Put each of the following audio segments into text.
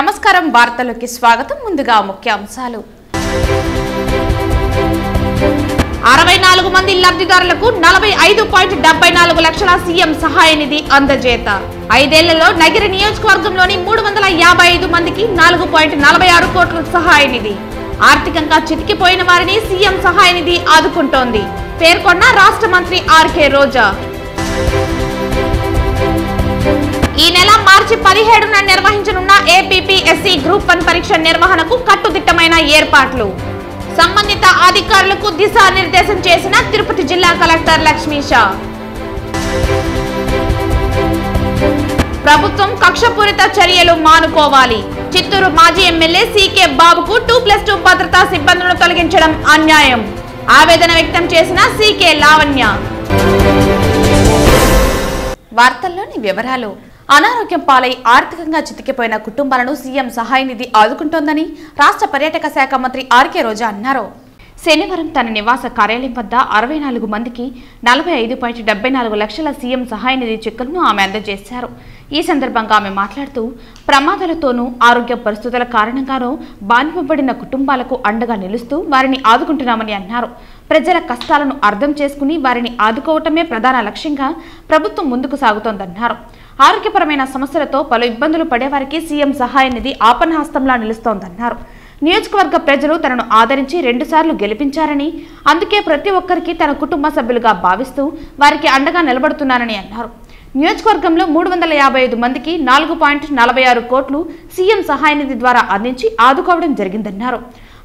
నమస్కారం వార్తలకు స్వాగతం ముందుగా ముఖ్యాంశాలు 64 మంది లబ్ధిదారులకు 45.74 లక్షల సీఎం సహాయ నిధి అందజేత 5 ఏళ్లలో నగిరి నియోజకవర్గంలోని 355 మందికి 4.46 కోట్ల సహాయ నిధి ఆర్థికంగా చితికిపోయిన వారిని సీఎం సహాయ నిధి ఆదుకుంటోంది పేర్కొన్న రాష్ట్ర మంత్రి ఆర్కే రోజా ఈ నెల మార్చి 17న నిర్వహించనున్న ఏపీపీఎస్సీ గ్రూప్ 1 పరీక్ష నిర్వహణకు కట్టుదిట్టమైన ఏర్పాట్లు సంబంధిత అధికారులకు దిశానిర్దేశం చేసిన తిరుపతి జిల్లా కలెక్టర్ లక్ష్మీషా ప్రభుత్వం కక్షపూరిత చర్యలు మానుకోవాలి చిత్తూరు మాజీ ఎమ్మెల్యే సీకే బాబుకు 2+2 భద్రతా సిబ్బందులను తొలగించడం అన్యాయం ఆవేదన వ్యక్తం చేసిన సీకే లావణ్య వార్తల్లోని వివరాలు అనారోగ్యం పాలై ఆర్థికంగా చితికిపోయిన కుటుంబాలను సీఎం సహాయ నిధి ఆదుకుంటోందని రాష్ట్ర పర్యాటక శాఖ మంత్రి ఆర్కే రోజా అన్నారు శనివారం తన నివాస కార్యాలయం వద్ద 64 మందికి 45.74 లక్షల సీఎం సహాయ నిధి చెక్కులను ఆమె అందజేశారు ఈ సందర్భంగా ఆమె మాట్లాడుతూ ప్రమాదాలతోనూ ఆరోగ్య పరిస్థితుల కారణంగానూ బానిపబడిన కుటుంబాలకు అండగా నిలుస్తూ వారిని ఆదుకుంటున్నామని అన్నారు ప్రజల కష్టాలను అర్థం చేసుకుని వారిని ఆదుకోవటమే ప్రధాన లక్ష్యంగా ప్రభుత్వం ముందుకు సాగుతోందన్నారు ఆరోగ్యపరమైన సమస్యలతో పలు ఇబ్బందులు పడేవారికి సీఎం సహాయ నిధి ఆపన్నహస్తంలా నిలుస్తోందన్నారు నియోజకవర్గ ప్రజలు తనను ఆదరించి 2 సార్లు గెలిపించారని అందుకే ప్రతి ఒక్కరికి తన కుటుంబ సభ్యులుగా భావిస్తూ వారికి అండగా నిలబడుతున్నానని అన్నారు నియోజకవర్గంలో 355 మందికి 4.46 కోట్లు సీఎం సహాయ నిధి ద్వారా అందించి ఆదుకోవడం జరిగిందన్నారు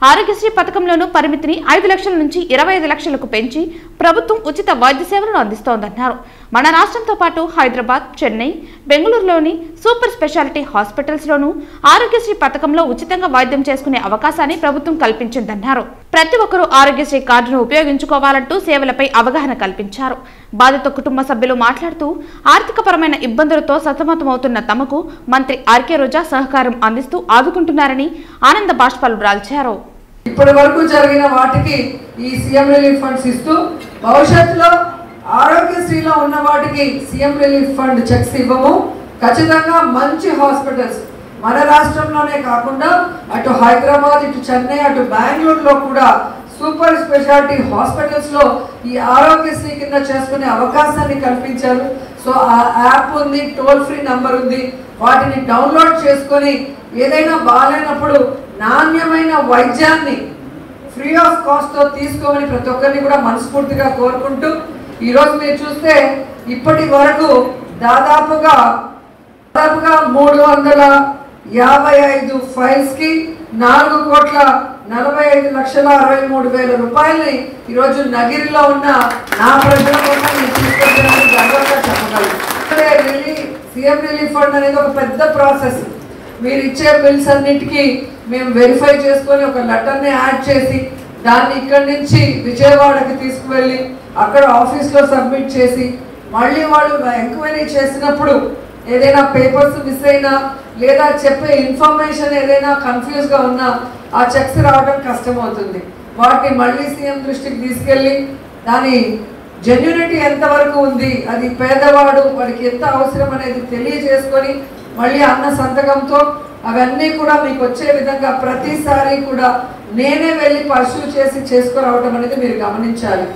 ఆరోగ్యశ్రీ పథకంలోనూ పరిమితిని 5 లక్షల నుంచి 25 లక్షలకు పెంచి ప్రభుత్వం ఉచిత వైద్య సేవలను అందిస్తోందన్నారు మన రాష్ట్రంతో పాటు హైదరాబాద్ చెన్నై బెంగళూరులోని సూపర్ స్పెషాలిటీ హాస్పిటల్స్లోనూ ఆరోగ్యశ్రీ పథకంలో ఉచితంగా వైద్యం చేసుకునే అవకాశాన్ని ప్రభుత్వం కల్పించిందన్నారు ప్రతి ఒక్కరూ ఆరోగ్యశ్రీ కార్డును ఉపయోగించుకోవాలంటూ సేవలపై అవగాహన కల్పించారు బాధిత కుటుంబ సభ్యులు మాట్లాడుతూ ఆర్థికపరమైన ఇబ్బందులతో సతమతమవుతున్న తమకు మంత్రి ఆర్కే రోజా సహకారం అందిస్తూ ఆదుకుంటున్నారని ఆనంద బాష్పాలు రాల్చారు ఇప్పటి వరకు జరిగిన వాటికి ఈ సీఎం రిలీఫ్ ఫండ్స్ ఇస్తూ భవిష్యత్తులో ఆరోగ్యశ్రీలో ఉన్న వాటికి సీఎం రిలీఫ్ ఫండ్ చెక్స్ ఇవ్వము ఖచ్చితంగా మంచి హాస్పిటల్స్ మన రాష్ట్రంలోనే కాకుండా అటు హైదరాబాద్ ఇటు చెన్నై అటు బెంగళూరులో కూడా సూపర్ స్పెషాలిటీ హాస్పిటల్స్లో ఈ ఆరోగ్యశ్రీ కింద చేసుకునే అవకాశాన్ని కల్పించారు సో ఆ యాప్ ఉంది టోల్ ఫ్రీ నంబర్ ఉంది వాటిని డౌన్లోడ్ చేసుకొని ఏదైనా బాగాలేనప్పుడు నాణ్యమైన వైద్యాన్ని ఫ్రీ ఆఫ్ కాస్ట్తో తీసుకోమని ప్రతి ఒక్కరిని కూడా మనస్ఫూర్తిగా కోరుకుంటూ ఈరోజు మీరు చూస్తే ఇప్పటి వరకు దాదాపుగా 355 ఫైల్స్కి 4,45,63,000 రూపాయలని ఈరోజు నగిరిలో ఉన్న నా ప్రజల కోసం నేను తీసుకొచ్చానని గర్వంగా చెప్పగలను సీఎం రిలీఫ్ ఫండ్ అనేది ఒక పెద్ద ప్రాసెస్ మీరు ఇచ్చే బిల్స్ అన్నిటికీ మేము వెరిఫై చేసుకొని ఒక లెటర్ని యాడ్ చేసి దాన్ని ఇక్కడి నుంచి విజయవాడకి తీసుకువెళ్ళి అక్కడ ఆఫీస్లో సబ్మిట్ చేసి మళ్ళీ వాళ్ళు ఎంక్వైరీ చేసినప్పుడు ఏదైనా పేపర్స్ మిస్ అయినా లేదా చెప్పే ఇన్ఫర్మేషన్ ఏదైనా కన్ఫ్యూజ్గా ఉన్నా ఆ చెక్స్ రావడం కష్టమవుతుంది వాటిని మళ్ళీ సీఎం దృష్టికి తీసుకెళ్ళి దాని జెన్యూనిటీ ఎంతవరకు ఉంది అది పేదవాడు వాడికి ఎంత అవసరం అనేది తెలియజేసుకొని మళ్ళీ అన్న సంతకంతో అవన్నీ కూడా మీకు వచ్చే విధంగా ప్రతిసారి కూడా నేనే వెళ్ళి పర్సూ చేసి చేసుకురావడం అనేది మీరు గమనించాలి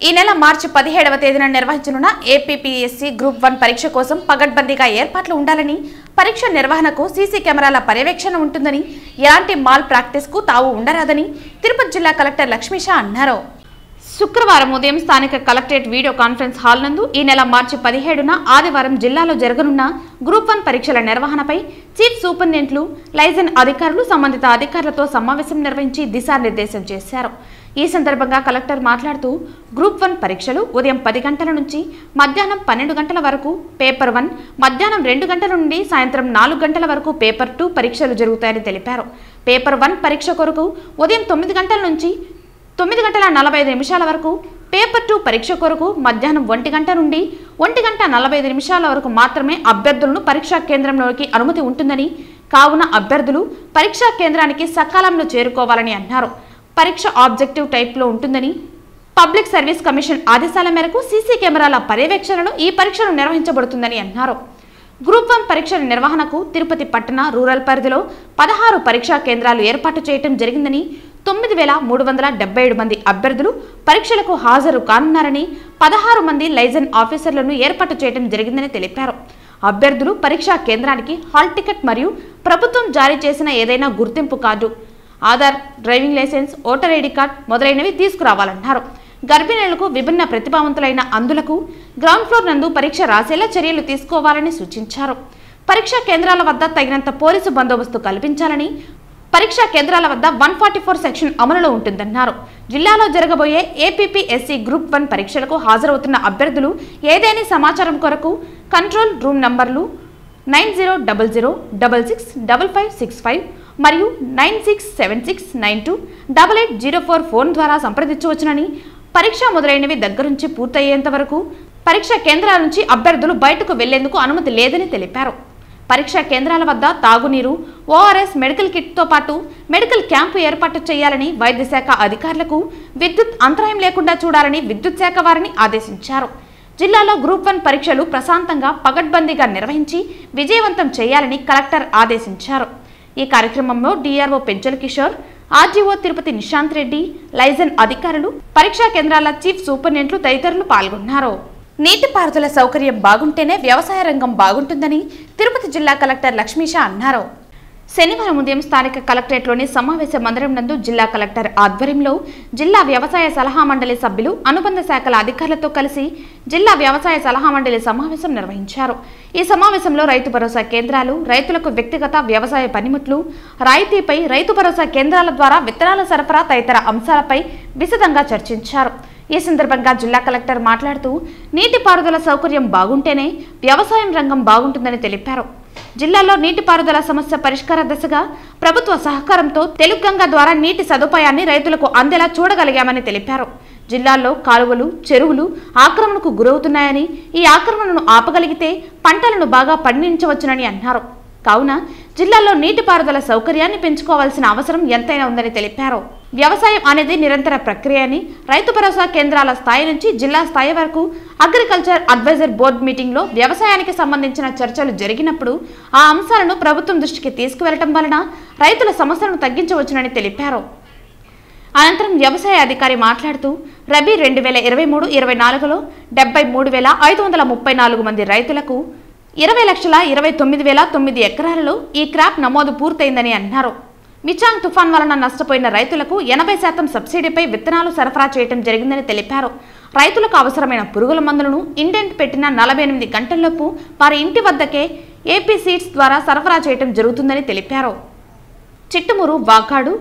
ఈ నెల మార్చి 17వ తేదీన నిర్వహించనున్న ఏపీపీఎస్సీ గ్రూప్ 1 పరీక్ష కోసం పగడ్బందీగా ఏర్పాట్లు ఉండాలని పరీక్ష నిర్వహణకు సీసీ కెమెరాల పర్యవేక్షణ ఉంటుందని ఎలాంటి మాల్ ప్రాక్టీస్కు తావు ఉండరాదని తిరుపతి జిల్లా కలెక్టర్ లక్ష్మీషా అన్నారు శుక్రవారం ఉదయం స్థానిక కలెక్టరేట్ వీడియో కాన్ఫరెన్స్ హాల్ నందు ఈ నెల మార్చి 17న ఆదివారం జిల్లాలో జరగనున్న గ్రూప్ 1 పరీక్షల నిర్వహణపై చీఫ్ సూపరింటెండెంట్లు లైజన్ అధికారులు సంబంధిత అధికారులతో సమావేశం నిర్వహించి దిశానిర్దేశం చేశారు ఈ సందర్భంగా కలెక్టర్ మాట్లాడుతూ గ్రూప్ 1 పరీక్షలు ఉదయం 10 గంటల నుంచి మధ్యాహ్నం 12 గంటల వరకు పేపర్ 1 మధ్యాహ్నం 2 గంటల నుండి సాయంత్రం 4 గంటల వరకు పేపర్ 2 పరీక్షలు జరుగుతాయని తెలిపారు పేపర్ 1 పరీక్ష కొరకు ఉదయం 9 గంటల నుంచి 9:45 వరకు పేపర్ 2 పరీక్ష కొరకు మధ్యాహ్నం 1 గంట నుండి 1:45 వరకు మాత్రమే అభ్యర్థులను పరీక్షా కేంద్రంలోకి అనుమతి ఉంటుందని కావున అభ్యర్థులు పరీక్షా కేంద్రానికి సకాలంలో చేరుకోవాలని అన్నారు పరీక్ష ఆబ్జెక్టివ్ టైప్లో ఉంటుందని పబ్లిక్ సర్వీస్ కమిషన్ ఆదేశాల మేరకు సీసీ కెమెరాల పర్యవేక్షణలో ఈ పరీక్షలు నిర్వహించబడుతుందని అన్నారు గ్రూప్ 1 పరీక్షల నిర్వహణకు తిరుపతి పట్టణ రూరల్ పరిధిలో 16 పరీక్షా కేంద్రాలు ఏర్పాటు చేయడం జరిగిందని 9377 మంది అభ్యర్థులు పరీక్షలకు హాజరు కానున్నారని 16 మంది లైజన్ ఆఫీసర్లను ఏర్పాటు చేయడం జరిగిందని తెలిపారు. అభ్యర్థులు పరీక్షా కేంద్రానికి హాల్ టికెట్ మరియు ప్రభుత్వం జారీ చేసిన ఏదైనా గుర్తింపు card, Aadhaar, driving licence, voter ID card మొదలైనవి తీసుకురావాలన్నారు. గర్భిణులకు విభిన్న ప్రతిభావంతులైన అందులకు గ్రౌండ్ ఫ్లోర్ నందు పరీక్ష రాసేలా చర్యలు తీసుకోవాలని సూచించారు. పరీక్షా కేంద్రాల వద్ద తగినంత పోలీసు బందోబస్తు కల్పించాలని, పరీక్షా కేంద్రాల వద్ద 144 సెక్షన్ అమలులో ఉంటుందన్నారు. జిల్లాలో జరగబోయే ఏపీపీఎస్సీ గ్రూప్ 1 పరీక్షలకు హాజరవుతున్న అభ్యర్థులు ఏదైనా సమాచారం కొరకు కంట్రోల్ రూమ్ నంబర్లు 9000665565 మరియు 9676928804 ఫోన్ ద్వారా సంప్రదించవచ్చునని, పరీక్ష మొదలైనవి దగ్గరుంచి పూర్తయ్యేంత వరకు పరీక్షా కేంద్రాల నుంచి అభ్యర్థులు బయటకు వెళ్లేందుకు అనుమతి లేదని తెలిపారు. పరీక్షా కేంద్రాల వద్ద తాగునీరు, ఓఆర్ఎస్, మెడికల్ కిట్తో పాటు మెడికల్ క్యాంపు ఏర్పాటు చేయాలని వైద్య శాఖ అధికారులకు విద్యుత్ అంతరాయం లేకుండా చూడాలని విద్యుత్ శాఖ వారిని ఆదేశించారు. జిల్లాలో గ్రూప్ 1 పరీక్షలు ప్రశాంతంగా పగడ్బందీగా నిర్వహించి విజయవంతం చేయాలని కలెక్టర్ ఆదేశించారు. ఈ కార్యక్రమంలో DRO Penchala Kishore, RGO Tirupati Nishant Reddy, liaison అధికారులు, పరీక్షా కేంద్రాల చీఫ్ సూపరింటెండెంట్లు తదితరులు పాల్గొన్నారు. నీటిపారుదల సౌకర్యం బాగుంటేనే వ్యవసాయ రంగం బాగుంటుందని తిరుపతి జిల్లా కలెక్టర్ లక్ష్మీష అన్నారు. శనివారం ఉదయం స్థానిక కలెక్టరేట్లోని సమావేశ మందిరం నందు జిల్లా కలెక్టర్ ఆధ్వర్యంలో జిల్లా వ్యవసాయ సలహా మండలి సభ్యులు, అనుబంధ శాఖల అధికారులతో కలిసి జిల్లా వ్యవసాయ సలహా మండలి సమావేశం నిర్వహించారు. ఈ సమావేశంలో రైతు భరోసా కేంద్రాలు, రైతులకు వ్యక్తిగత వ్యవసాయ పనిముట్లు, రాయితీపై, రైతు భరోసా కేంద్రాల ద్వారా విత్తనాల సరఫరా తదితర అంశాలపై విశదంగా చర్చించారు. ఈ సందర్భంగా జిల్లా కలెక్టర్ మాట్లాడుతూ నీటిపారుదల సౌకర్యం బాగుంటేనే వ్యవసాయం రంగం బాగుంటుందని తెలిపారు. జిల్లాలో నీటిపారుదల సమస్య పరిష్కార దిశగా ప్రభుత్వ సహకారంతో తెలుగంగ ద్వారా నీటి సదుపాయాన్ని రైతులకు అందేలా చూడగలిగామని తెలిపారు. జిల్లాలో కాలువలు, చెరువులు ఆక్రమణకు గురవుతున్నాయని, ఈ ఆక్రమణను ఆపగలిగితే పంటలను బాగా పండించవచ్చునని అన్నారు. కావున జిల్లాలో నీటిపారుదల సౌకర్యాన్ని పెంచుకోవాల్సిన అవసరం ఎంతైనా ఉందని తెలిపారు. వ్యవసాయం అనేది నిరంతర ప్రక్రియ అని, రైతు భరోసా కేంద్రాల స్థాయి నుంచి జిల్లా స్థాయి వరకు అగ్రికల్చర్ అడ్వైజర్ బోర్డు మీటింగ్లో వ్యవసాయానికి సంబంధించిన చర్చలు జరిగినప్పుడు ఆ అంశాలను ప్రభుత్వం దృష్టికి తీసుకువెళ్లడం వలన రైతుల సమస్యలను తగ్గించవచ్చునని తెలిపారు. అనంతరం వ్యవసాయ అధికారి మాట్లాడుతూ రబీ 2023-24లో 73,534 మంది రైతులకు 20,29,009 ఎకరాలలో ఈ క్రాప్ నమోదు పూర్తయిందని అన్నారు. మిచాంగ్ తుఫాన్ వలన నష్టపోయిన రైతులకు 80% సబ్సిడీపై విత్తనాలు సరఫరా చేయడం జరిగిందని తెలిపారు. రైతులకు అవసరమైన పురుగుల మందులను ఇండెంట్ పెట్టిన 48 గంటల్లోపు వారి ఇంటి వద్దకే ఏపీ సీడ్స్ ద్వారా సరఫరా చేయడం జరుగుతుందని తెలిపారు. చిట్టుమూరు, వాకాడు,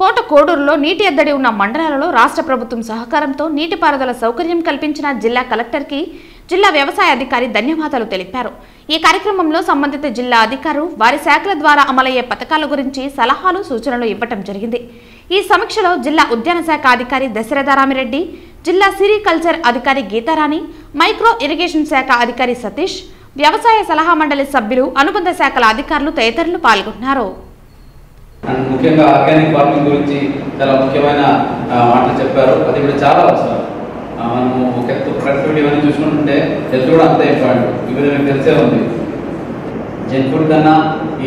కోట కోడూరులో నీటి ఎద్దడి ఉన్న మండలాలలో రాష్ట్ర ప్రభుత్వం సహకారంతో నీటిపారుదల సౌకర్యం కల్పించిన జిల్లా కలెక్టర్కి జిల్లా వ్యవసాయ అధికారి ధన్యవాదాలు తెలిపారు. ఈ కార్యక్రమంలో సంబంధిత జిల్లా అధికారులు వారి శాఖల ద్వారా అమలయ్యే పథకాల గురించి సలహాలు, సూచనలు ఇవ్వటం జరిగింది. ఈ సమీక్షలో జిల్లా ఉద్యాన శాఖ అధికారి దశరథరామిరెడ్డి, జిల్లా సిరికల్చర్ అధికారి గీతారాణి, మైక్రో ఇరిగేషన్ శాఖ అధికారి సతీష్, వ్యవసాయ సలహా మండలి సభ్యులు, అనుబంధ శాఖల అధికారులు తదితరులు పాల్గొన్నారు. ముఖ్యంగా ఆర్గానిక్ ఫార్మింగ్ గురించి చాలా ముఖ్యమైన మాటలు చెప్పారు. అది కూడా చాలా అవసరం. మనము ఒక ప్రొడక్టివిటీ ఇవన్నీ చూసుకుంటుంటే హెల్త్ కూడా అంతే ఇంపార్టెంట్. ఇప్పుడు మీకు తెలిసే ఉంది, జంక్ ఫుడ్ కన్నా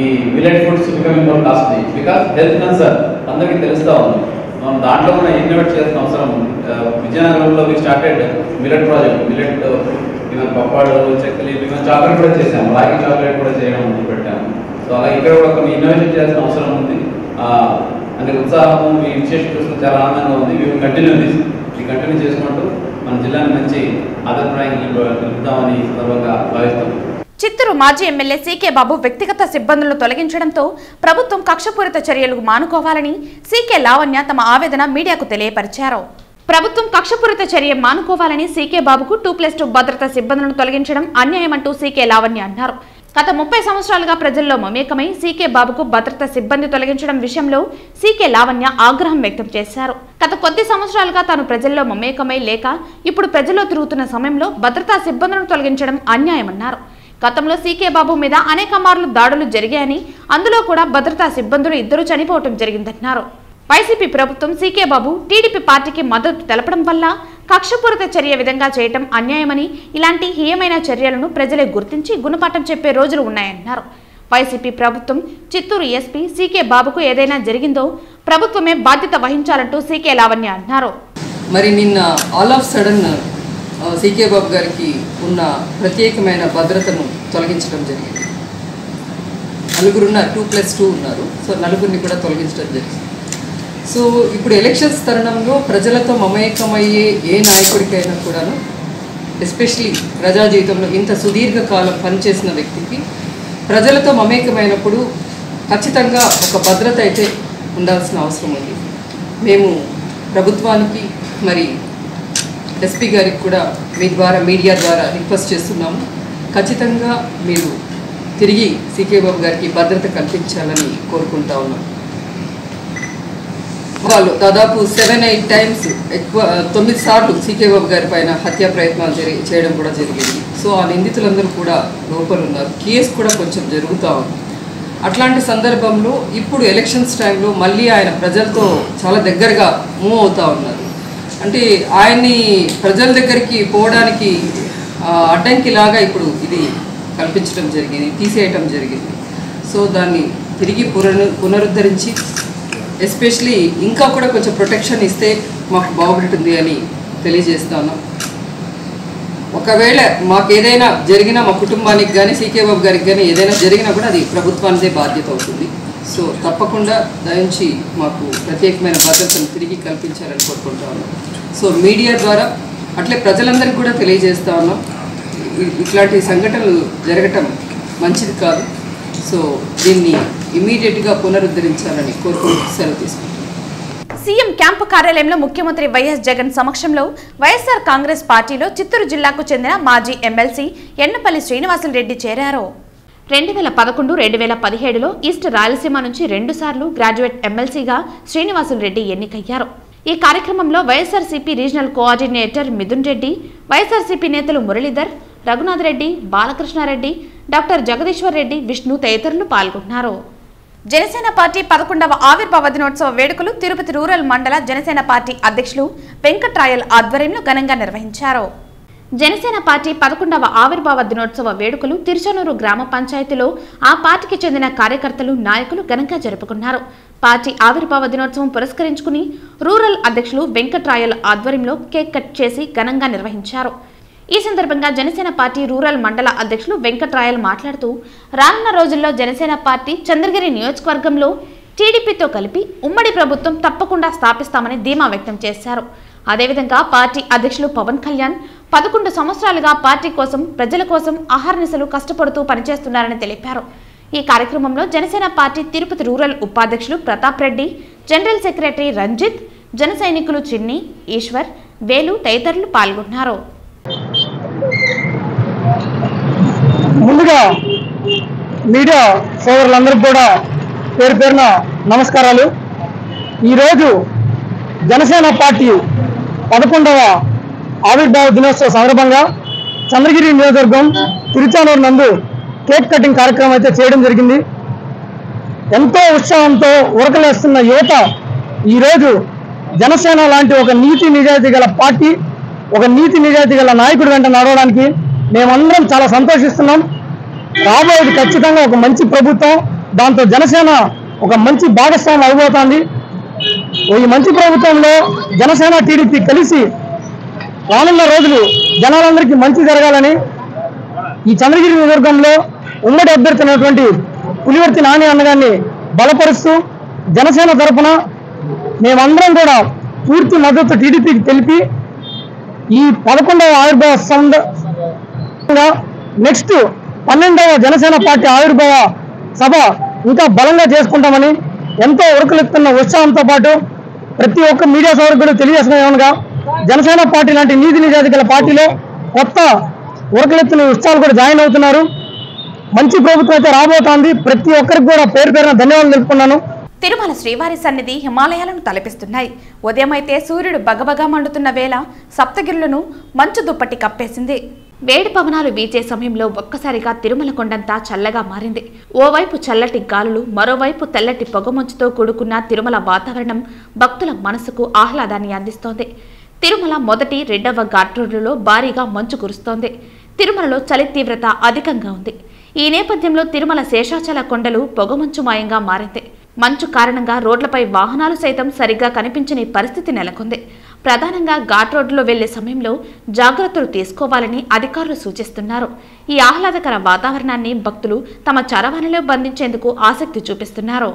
ఈ millet foods becoming more costly because health concern అందరికీ తెలుస్తూ ఉంది. మనం దాంట్లో కూడా ఇన్నోవేట్ చేయాల్సిన అవసరం ఉంది. విజయనగరంలో we started millet project. Millet even పప్పాడు, చెక్కలి, ఈవెన్ చాక్లెట్ కూడా చేసాము. రాగి చాక్లెట్ కూడా చేయడం మొదలు పెట్టాము. సో అలా ఇక్కడ కూడా కొన్ని ఇన్నోవేషన్ చేయాల్సిన అవసరం ఉంది. అంటే ఉత్సాహము, మీ ఇనిషియేషన్ చూసుకుని చాలా ఆనందంగా ఉంది. మేము కంటిన్యూ చేసుకుంటూ మన జిల్లాని మంచి ఆదర్శప్రాయంగా నిలుపుతామని సందర్భంగా భావిస్తాం. చిత్తూరు మాజీ ఎమ్మెల్యే సీకే బాబు వ్యక్తిగత సిబ్బందులను తొలగించడంతో ప్రభుత్వం కక్షపూరిత చర్యలు మానుకోవాలని సీకే లావణ్య తమ ఆవేదన మీడియాకు తెలియపరిచారు. ప్రభుత్వం కక్షపూరిత చర్య మానుకోవాలని సీకే బాబుకు 2+2 భద్రతా సిబ్బందులను తొలగించడం అన్యాయమంటూ సీకే లావణ్య అన్నారు. గత 30 సంవత్సరాలుగా ప్రజల్లో మమేకమై సీకే బాబుకు భద్రతా సిబ్బంది తొలగించడం విషయంలో సీకే లావణ్య ఆగ్రహం వ్యక్తం చేశారు. గత కొద్ది సంవత్సరాలుగా తాను ప్రజల్లో మమేకమై లేక ఇప్పుడు ప్రజల్లో తిరుగుతున్న సమయంలో భద్రతా సిబ్బందులను తొలగించడం అన్యాయమన్నారు. గతంలో సీకే బాబు మీద అనేక మార్లు దాడులు జరిగాయని, అందులో కూడా భద్రతా సిబ్బందులు 2 చనిపోవటం జరిగిందన్నారు. వైసీపీ ప్రభుత్వం సీకే బాబు టీడీపీ పార్టీకి మద్దతు తెలపడం వల్ల కక్షపూరిత చర్య విధంగా చేయటం అన్యాయమని, ఇలాంటి హీయమైన చర్యలను ప్రజలే గుర్తించి గుణపాఠం చెప్పే రోజులు ఉన్నాయన్నారు. వైసీపీ ప్రభుత్వం చిత్తూరు ఎస్పీ సీకే బాబుకు ఏదైనా జరిగిందో ప్రభుత్వమే బాధ్యత వహించాలంటూ సీకే లావణ్య అన్నారు. మరి నిన్న ఆల్ ఆఫ్ సడన్ సీకే బాబు గారికి ఉన్న ప్రత్యేకమైన భద్రతను తొలగించడం జరిగింది. నలుగురున్నారు, 2+2 ఉన్నారు. సో నలుగురిని కూడా తొలగించడం జరిగింది. సో ఇప్పుడు ఎలక్షన్స్ తరుణంలో ప్రజలతో మమేకమయ్యే ఏ నాయకుడికైనా కూడాను, ఎస్పెషలీ ప్రజా జీవితంలో ఇంత సుదీర్ఘకాలం పనిచేసిన వ్యక్తికి ప్రజలతో మమేకమైనప్పుడు ఖచ్చితంగా ఒక భద్రత అయితే ఉండాల్సిన అవసరం ఉంది. మేము ప్రభుత్వానికి మరి ఎస్పీ గారికి కూడా మీ ద్వారా మీడియా ద్వారా రిక్వెస్ట్ చేస్తున్నాము. ఖచ్చితంగా మీరు తిరిగి సీకే బాబు గారికి భద్రత కల్పించాలని కోరుకుంటా ఉన్నాం. వాళ్ళు దాదాపు 7-8 టైమ్స్ ఎక్కువ 9 సార్లు సీకే బాబు గారి పైన హత్యా ప్రయత్నాలు చేయడం కూడా జరిగింది. సో ఆ నిందితులందరూ కూడా లోపల ఉన్నారు. కేసు కూడా కొంచెం జరుగుతూ ఉంది. అట్లాంటి సందర్భంలో ఇప్పుడు ఎలక్షన్స్ టైంలో మళ్ళీ ఆయన ప్రజలతో చాలా దగ్గరగా మూవ్ అవుతూ ఉన్నారు. అంటే ఆయన్ని ప్రజల దగ్గరికి పోవడానికి అడ్డంకిలాగా ఇప్పుడు ఇది కల్పించడం జరిగింది, తీసేయటం జరిగింది. సో దాన్ని తిరిగి పునరుద్ధరించి ఎస్పెషలీ ఇంకా కూడా కొంచెం ప్రొటెక్షన్ ఇస్తే మాకు బాగుంటుంది అని తెలియజేస్తాను. ఒకవేళ మాకు ఏదైనా జరిగినా, మా కుటుంబానికి కానీ సీకే బాబు గారికి కానీ ఏదైనా జరిగినా కూడా అది ప్రభుత్వానిదే బాధ్యత అవుతుంది. సో తప్పకుండా దయించి మాకు ప్రత్యేకమైన భద్రతను తిరిగి కల్పించాలని కోరుకుంటా ఉన్నాం. సో మీడియా ద్వారా అట్లే ప్రజలందరికీ కూడా తెలియజేస్తా ఉన్నాం, ఇట్లాంటి సంఘటనలు జరగటం మంచిది కాదు. సో దీన్ని ఇమీడియట్గా పునరుద్ధరించాలని కోరుకుంటూ సెలవు తీసుకుంటాం. సీఎం క్యాంపు కార్యాలయంలో ముఖ్యమంత్రి వైఎస్ జగన్ సమక్షంలో వైఎస్ఆర్ కాంగ్రెస్ పార్టీలో చిత్తూరు జిల్లాకు చెందిన మాజీ ఎమ్మెల్సీ ఎన్నపల్లి శ్రీనివాసులరెడ్డి చేరారు. 2011-2017లో ఈస్ట్ రాయలసీమ నుంచి 2 సార్లు గ్రాడ్యుయేట్ ఎమ్మెల్సీగా శ్రీనివాసులరెడ్డి ఎన్నికయ్యారు. ఈ కార్యక్రమంలో వైఎస్ఆర్సీపీ రీజనల్ కోఆర్డినేటర్ మిథున్ రెడ్డి, వైఎస్ఆర్సీపీ నేతలు మురళీధర్, రఘునాథ్ రెడ్డి, బాలకృష్ణారెడ్డి, డాక్టర్ జగదీశ్వర్ రెడ్డి, విష్ణు తదితరులు పాల్గొన్నారు. జనసేన పార్టీ 11వ ఆవిర్భావ దినోత్సవ వేడుకలు తిరుపతి రూరల్ మండల జనసేన పార్టీ అధ్యక్షులు వెంకట్రాయల్ ఆధ్వర్యంలో ఘనంగా నిర్వహించారు. జనసేన పార్టీ 11వ ఆవిర్భావ దినోత్సవ వేడుకలు తిరుచనూరు గ్రామ పంచాయతీలో ఆ పార్టీకి చెందిన కార్యకర్తలు, నాయకులు ఘనంగా జరుపుకున్నారు. పార్టీ ఆవిర్భావ దినోత్సవం పురస్కరించుకుని రూరల్ అధ్యక్షులు వెంకట్రాయల్ ఆధ్వర్యంలో కేక్ కట్ చేసి ఘనంగా నిర్వహించారు. ఈ సందర్భంగా జనసేన పార్టీ రూరల్ మండల అధ్యక్షులు వెంకట్రాయల్ మాట్లాడుతూ, రానున్న రోజుల్లో జనసేన పార్టీ చంద్రగిరి నియోజకవర్గంలో టీడీపీతో కలిపి ఉమ్మడి ప్రభుత్వం తప్పకుండా స్థాపిస్తామని ధీమా వ్యక్తం చేశారు. అదేవిధంగా పార్టీ అధ్యక్షులు పవన్ కళ్యాణ్ 11 సంవత్సరాలుగా పార్టీ కోసం, ప్రజల కోసం అహర్నిశలు కష్టపడుతూ పనిచేస్తున్నారని తెలిపారు. ఈ కార్యక్రమంలో జనసేన పార్టీ తిరుపతి రూరల్ ఉపాధ్యక్షులు ప్రతాప్ రెడ్డి, జనరల్ సెక్రటరీ రంజిత్, జన సైనికులు చిన్ని, ఈశ్వర్, వేలు తదితరులు పాల్గొన్నారు. ముందుగా మీడియా సోదరులందరికీ కూడా పేరు పేరున నమస్కారాలు. ఈరోజు జనసేన పార్టీ 11వ ఆవిర్భావ దినోత్సవ సందర్భంగా చంద్రగిరి నియోజకవర్గం తిరుచానూరు నందు కేక్ కటింగ్ కార్యక్రమం అయితే చేయడం జరిగింది. ఎంతో ఉత్సాహంతో ఉరకలేస్తున్న యువత ఈరోజు జనసేన లాంటి ఒక నీతి నిజాయితీ గల పార్టీ, ఒక నీతి నిజాయితీ గల నాయకుడి వెంట నడవడానికి మేమందరం చాలా సంతోషిస్తున్నాం. రాబోయేది ఖచ్చితంగా ఒక మంచి ప్రభుత్వం, దాంతో జనసేన ఒక మంచి భాగస్వామ్యం అవబోతోంది. ఈ మంచి ప్రభుత్వంలో జనసేన టీడీపీ కలిసి రానున్న రోజులు జనాలందరికీ మంచి జరగాలని ఈ చంద్రగిరి నియోజకవర్గంలో ఉమ్మడి అభ్యర్థి అయినటువంటి పులివర్తి నాని అన్నగారిని బలపరుస్తూ జనసేన తరఫున మేమందరం కూడా పూర్తి మద్దతు టీడీపీకి తెలిపి ఈ 11వ ఆవిర్భావ నెక్స్ట్ 12వ జనసేన పార్టీ ఆవిర్భావ సభ ఇంకా బలంగా చేసుకుంటామని ఎంతో ఉరకలెత్తున్న ఉత్సాహంతో పాటు ప్రతి ఒక్క మీడియా సోదరుడు తెలియజేస్తున్నాగా జనసేన పార్టీ లాంటి నీతి నిజాయితీ గల పార్టీలో కొత్త ఉరకలెత్తున ఉత్సాహాలు కూడా జాయిన్ అవుతున్నారు. మంచి ప్రభుత్వం అయితే రాబోతోంది. ప్రతి ఒక్కరికి కూడా పేరు పేరున ధన్యవాదాలు తెలుపుకున్నాను. తిరుమల శ్రీవారి సన్నిధి హిమాలయాలను తలపిస్తున్నాయి. ఉదయమైతే సూర్యుడు బగబగా మండుతున్న వేళ సప్తగిరులను మంచు దుప్పటి కప్పేసింది. వేడి పవనాలు వీచే సమయంలో ఒక్కసారిగా తిరుమల కొండంతా చల్లగా మారింది. ఓవైపు చల్లటి గాలులు, మరోవైపు తెల్లటి పొగమంచుతో కూడుకున్న తిరుమల వాతావరణం భక్తుల మనసుకు ఆహ్లాదాన్ని అందిస్తోంది. తిరుమల మొదటి, రెండవ ఘాట్ రోడ్లలో భారీగా మంచు కురుస్తోంది. తిరుమలలో చలి తీవ్రత అధికంగా ఉంది. ఈ నేపథ్యంలో తిరుమల శేషాచల కొండలు పొగమంచుమయంగా మారింది. మంచు కారణంగా రోడ్లపై వాహనాలు సైతం సరిగ్గా కనిపించని పరిస్థితి నెలకొంది. ప్రధానంగా ఘాట్ రోడ్డులో వెళ్లే సమయంలో జాగ్రత్తలు తీసుకోవాలని అధికారులు సూచిస్తున్నారు. ఈ ఆహ్లాదకర వాతావరణాన్ని భక్తులు తమ చరవాణిలో బంధించేందుకు ఆసక్తి చూపిస్తున్నారు.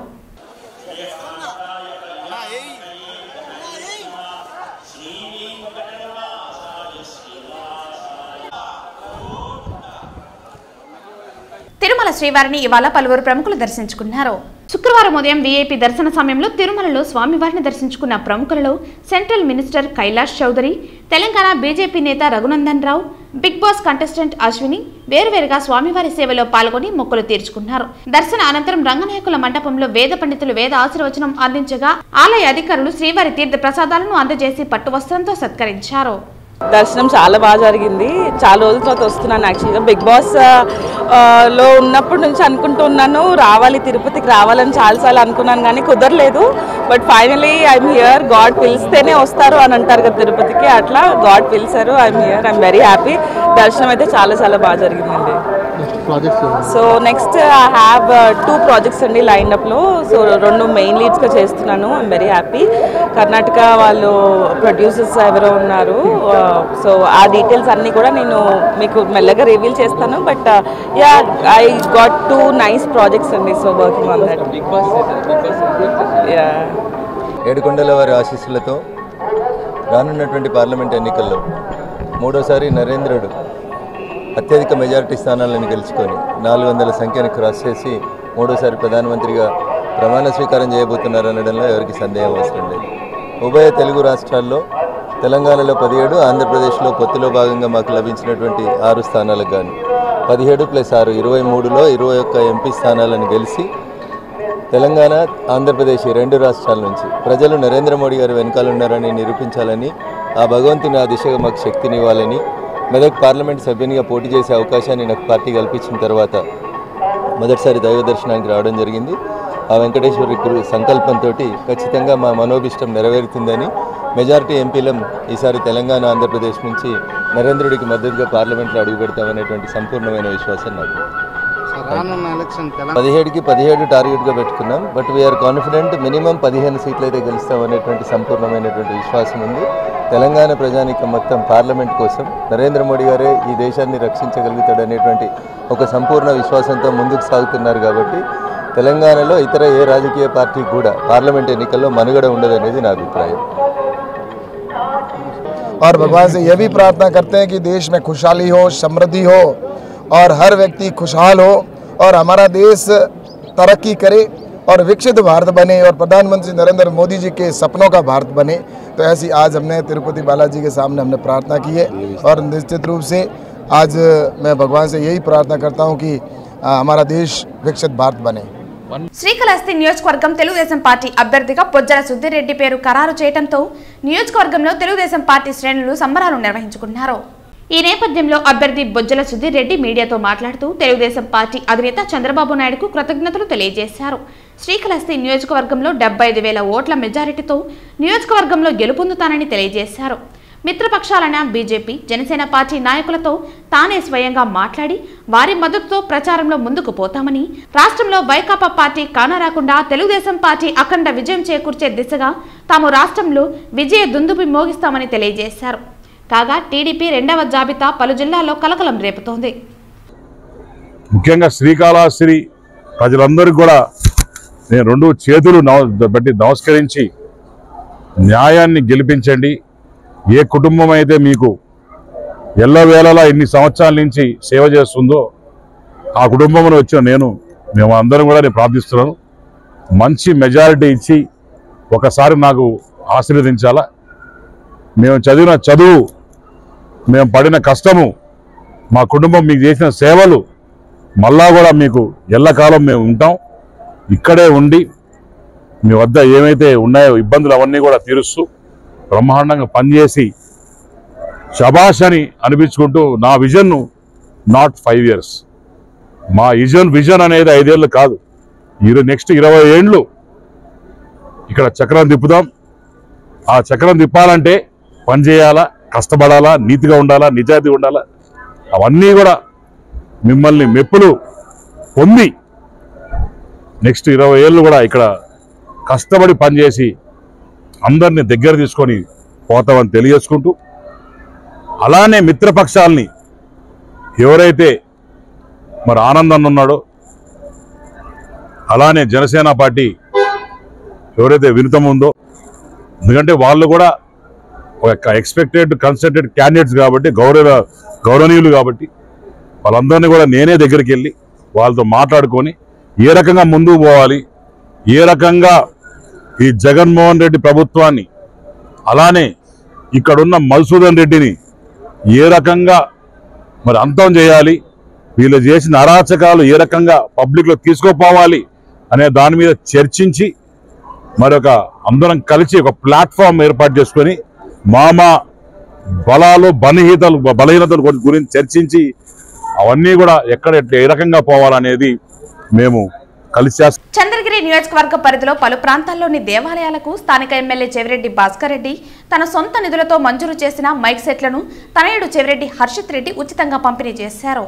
తిరుమల శ్రీవారిని ఇవాళ పలువురు ప్రముఖులు దర్శించుకున్నారు. శుక్రవారం ఉదయం వీఐపీ దర్శన సమయంలో తిరుమలలో స్వామివారిని దర్శించుకున్న ప్రముఖులలో central minister Kailash Chaudhary, Telangana BJP నేత Raghunandan Rao, Bigg Boss contestant Ashwini వేరువేరుగా స్వామివారి సేవలో పాల్గొని మొక్కులు తీర్చుకున్నారు. దర్శన అనంతరం రంగనాయకుల మండపంలో వేద పండితులు వేద ఆశీర్వచనం అందించగా ఆలయ అధికారులు శ్రీవారి తీర్థ ప్రసాదాలను అందజేసి పట్టు వస్త్రంతో సత్కరించారు. దర్శనం చాలా బాగా జరిగింది. చాలా రోజుల తర్వాత వస్తున్నాను. యాక్చువల్గా బిగ్ బాస్ లో ఉన్నప్పటి నుంచి అనుకుంటున్నాను రావాలి, తిరుపతికి రావాలని చాలాసార్లు అనుకున్నాను కానీ కుదరలేదు. But finally I'm here. God పిలిస్తేనే వస్తారు అని అంటారు కదా తిరుపతికి, అట్లా గాడ్ పిలిచారు. I'm here. I'm very happy. దర్శనం అయితే చాలా బాగా జరిగిందండి. So next I have 2 projects అండి లైన్అప్లో. సో 2 మెయిన్ లీడ్స్గా చేస్తున్నాను. I'm very happy. కర్ణాటక వాళ్ళు ప్రొడ్యూసర్స్ ఎవరో ఉన్నారు. సో ఆ డీటెయిల్స్ అన్నీ కూడా నేను మీకు మెల్లగా రివీల్ చేస్తాను. But yeah, I got 2 nice projects అండి. So working on that. Yeah, ఏడుకొండల వారి ఆశీస్సులతో రానున్నటువంటి పార్లమెంట్ ఎన్నికల్లో 3వసారి నరేంద్రుడు అత్యధిక మెజారిటీ స్థానాలను గెలుచుకొని 400 సంఖ్యను క్రాస్ చేసి 3వసారి ప్రధానమంత్రిగా ప్రమాణ స్వీకారం చేయబోతున్నారనడంలో ఎవరికి సందేహం అవసరం లేదు. ఉభయ తెలుగు రాష్ట్రాల్లో తెలంగాణలో 17, ఆంధ్రప్రదేశ్లో పొత్తులో భాగంగా మాకు లభించినటువంటి 6 స్థానాలకు గాను 17 + 6 23లో 21 ఎంపీ స్థానాలను గెలిచి తెలంగాణ, ఆంధ్రప్రదేశ్ 2 రాష్ట్రాల నుంచి ప్రజలు నరేంద్ర మోడీ గారు వెనకాలన్నారని నిరూపించాలని, ఆ భగవంతుని ఆ దిశగా మాకు శక్తినివ్వాలని, మెదక్ పార్లమెంట్ సభ్యునిగా పోటీ చేసే అవకాశాన్ని నాకు పార్టీ కల్పించిన తర్వాత మొదటిసారి దైవ దర్శనానికి రావడం జరిగింది. ఆ వెంకటేశ్వరి సంకల్పంతో ఖచ్చితంగా మా మనోభిష్టం నెరవేరుతుందని మెజారిటీ ఎంపీలం ఈసారి తెలంగాణ, ఆంధ్రప్రదేశ్ నుంచి నరేంద్రుడికి మద్దతుగా పార్లమెంట్లో అడుగు పెడతామనేటువంటి సంపూర్ణమైన విశ్వాసం నాకు. 17కి 17 టార్గెట్గా పెట్టుకున్నాం. బట్ వీఆర్ కాన్ఫిడెంట్ మినిమం 15 సీట్లు అయితే గెలుస్తామనేటువంటి సంపూర్ణమైనటువంటి విశ్వాసం ఉంది. తెలంగాణ ప్రజానీకం మొత్తం పార్లమెంట్ కోసం నరేంద్ర మోడీ గారే ఈ దేశాన్ని రక్షించగలుగుతాడనేటువంటి ఒక సంపూర్ణ విశ్వాసంతో ముందుకు సాగుతున్నారు. కాబట్టి తెలంగాణలో ఇతర ఏ రాజకీయ పార్టీ కూడా పార్లమెంట్ ఎన్నికల్లో మనుగడ ఉండదనేది నా అభిప్రాయం. और भगवान से यह भी प्रार्थना करते हैं कि देश में खुशहाली हो, समृद्धि हो और हर व्यक्ति खुशहाल हो और हमारा देश तरक्की करे और विकसित भारत बने और प्रधानमंत्री नरेंद्र मोदी जी के सपनों का भारत बने। तो ऐसी आज हमने तिरुपति बालाजी के सामने हमने प्रार्थना की है और निश्चित रूप से आज मैं भगवान से यही प्रार्थना करता हूँ कि हमारा देश विकसित भारत बने। శ్రీకాళహస్తి నియోజకవర్గం తెలుగుదేశం పార్టీ అభ్యర్థిగా బొజ్జల సుధీరెడ్డి పేరు ఖరారు చేయడంతో నియోజకవర్గంలో తెలుగుదేశం పార్టీ శ్రేణులు సంబరాలు నిర్వహించుకున్నారు. ఈ నేపథ్యంలో అభ్యర్థి బొజ్జల సుధీరెడ్డి మీడియాతో మాట్లాడుతూ తెలుగుదేశం పార్టీ అధినేత చంద్రబాబు నాయుడుకు కృతజ్ఞతలు తెలియజేశారు. శ్రీకాళహస్తి నియోజకవర్గంలో 75,000 ఓట్ల మెజారిటీతో నియోజకవర్గంలో గెలుపొందుతానని తెలియజేశారు. మిత్రపక్షాలైన బీజేపీ, జనసేన పార్టీ నాయకులతో తానే స్వయంగా మాట్లాడి వారి మద్దతుతో ప్రచారంలో ముందుకు పోతామని, రాష్ట్రంలో వైకాపా పార్టీ కానరాకుండా తెలుగుదేశం పార్టీ అఖండ విజయం చేకూర్చే దిశగా తాము రాష్ట్రంలో విజయ దుందుబి మోగిస్తామని తెలియజేశారు. కాగా టీడీపీ 2వ జాబితా పలు జిల్లాల్లో కలకలం రేపుతోంది. ముఖ్యంగా శ్రీకాళహస్తి ప్రజలందరికీ కూడా నేను 2 చేతులు బట్టి నమస్కరించి న్యాయాన్ని గెలిపించండి. ఏ కుటుంబం అయితే మీకు ఎల్లవేళలా ఇన్ని సంవత్సరాల నుంచి సేవ చేస్తుందో ఆ కుటుంబంలో వచ్చిన మేము అందరం కూడా నేను ప్రార్థిస్తున్నాను. మంచి మెజారిటీ ఇచ్చి ఒకసారి నాకు ఆశీర్వదించాలా. మేము చదివిన చదువు, మేము పడిన కష్టము, మా కుటుంబం మీకు చేసిన సేవలు మళ్ళా కూడా మీకు ఎల్లకాలం మేము ఉంటాం. ఇక్కడే ఉండి మీ వద్ద ఏమైతే ఉన్నాయో ఇబ్బందులు అవన్నీ కూడా తీరుస్తూ బ్రహ్మాండంగా పనిచేసి శభాష్ అని అనిపించుకుంటూ నా విజన్ నాట్ 5 years, మా విజన్ అనేది 5 ఏళ్ళు కాదు, నెక్స్ట్ 20 ఏళ్ళు ఇక్కడ చక్రం తిప్పుదాం. ఆ చక్రం తిప్పాలంటే పని చేయాలా, కష్టపడాలా, నీతిగా ఉండాలా, నిజాయితీ ఉండాలా. అవన్నీ కూడా మిమ్మల్ని మెప్పులు పొంది నెక్స్ట్ 20 ఏళ్ళు కూడా ఇక్కడ కష్టపడి పనిచేసి అందరినీ దగ్గర తీసుకొని పోతామని తెలియజేసుకుంటూ, అలానే మిత్రపక్షాలని ఎవరైతే మరి ఆనందం ఉన్నాడో, అలానే జనసేన పార్టీ ఎవరైతే వినుతం ఉందో, ఎందుకంటే వాళ్ళు కూడా ఒక ఎక్స్పెక్టెడ్ కన్సల్టెడ్ క్యాండిడేట్స్ కాబట్టి, గౌరవనీయులు కాబట్టి వాళ్ళందరినీ కూడా నేనే దగ్గరికి వెళ్ళి వాళ్ళతో మాట్లాడుకొని ఏ రకంగా ముందుకు పోవాలి, ఏ రకంగా ఈ జగన్మోహన్ రెడ్డి ప్రభుత్వాన్ని అలానే ఇక్కడున్న మధుసూదన్ రెడ్డిని ఏ రకంగా మరి అంతం చేయాలి, వీళ్ళు చేసిన అరాచకాలు ఏ రకంగా పబ్లిక్లో తీసుకుపోవాలి అనే దాని మీద చర్చించి మరొక అందరం కలిసి ఒక ప్లాట్ఫామ్ ఏర్పాటు చేసుకొని మా బలాలు బలహీనతలు గురించి చర్చించి అవన్నీ కూడా ఎక్కడ ఏ రకంగా పోవాలనేది మేము కలిసి చంద్రగిరి నియోజకవర్గ పరిధిలో పలు ప్రాంతాల్లోని దేవాలయాలకు స్థానిక ఎమ్మెల్యే చెవిరెడ్డి భాస్కర్ రెడ్డి తన సొంత నిధులతో మంజూరు చేసిన మైక్ సెట్లను తనయుడు చెవిరెడ్డి హర్షిత్ రెడ్డి ఉచితంగా పంపిణీ చేశారు.